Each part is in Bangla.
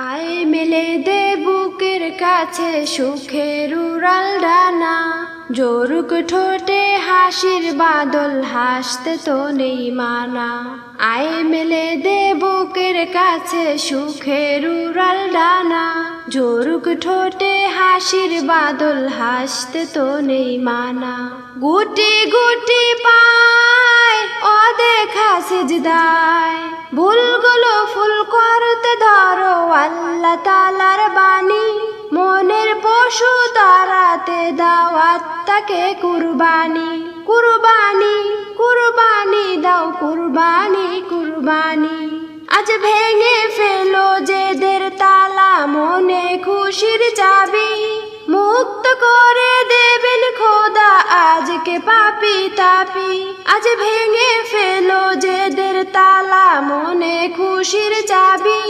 আয় মেলে দে বুকের কাছে সুখের উড়াল ডানা, জোরুক ঠোঁটে হাসির বাদল, হাসতে তো নেই মানা। আয় মেলে দে বুকের কাছে সুখের উড়াল ডানা, জোরুক ঠোঁটে হাসির বাদল, হাসতে তো নেই মানা। গুটি গুটি পায় অদেখা সিজদায়, ভুলগুলো ফুল করতে ধরো আল্লাহ তাআলার বাণী। মনের পশু তারাতে দাও আত্মাকে কুরবানি, কুরবানি কুরবানি দাও কুরবানি কুরবানি। আজ ভেঙে ফেলো জেদের তালা, মনে খুশির চাবি মুক্ত করে দেবেন খোদা আজকে পাপি তাপি। আজ ভেঙে ফেলো জেদের তালা, মনে খুশির চাবি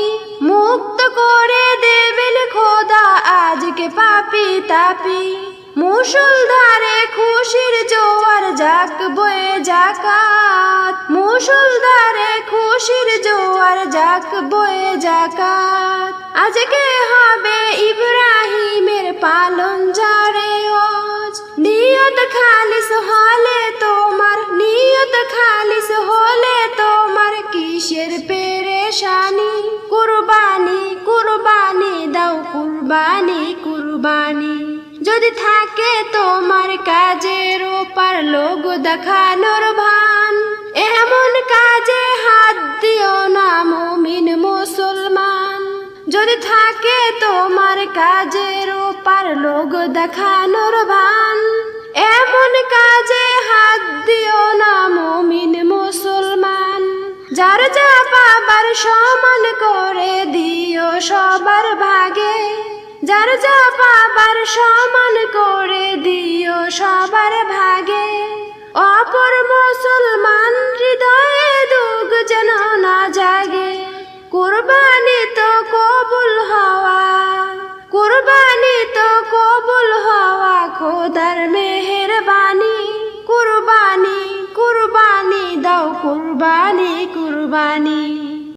মুক্ত করে দেবেন খোদা আজকে পাপি তাপি। মুষলধারে খুশির জোয়ার যাক বয়ে জাকাত, মুষলধারে খুশির জোয়ার যাক বয়ে জাকাত। আজকে হবে ইব্রাহিমের পালন যারে ওজ, নিয়ত খালিস হলে তোমার, নিয়ত খালিস হলে তোমার কিসের পেরেশানি। কুরবানি কুরবানি দাও কুরবানি কুরবানি। যদি থাকে তোমার কাজের ওপার লোক দেখানোর ভান, এমন কাজে হাত দিও না মুমিন মুসলমান। যদি থাকে তোমার কাজের ওপার লোক দেখানোর ভান, এমন কাজে হাত দিও না মুমিন মুসলমান। যার যা পাবার সমান করে দিও সবার ভাগে, যার যা পাবার সমান করে দিও সবার ভাগে। অপর মুসলমান হৃদয়ে দুঃখ যেন না জাগে। কুরবানি তো কবুল হওয়া, কুরবানি তো কবুল হওয়া খোদার মেহেরবানি। কুরবানি কুরবানি দাও কুরবানি কুরবানি।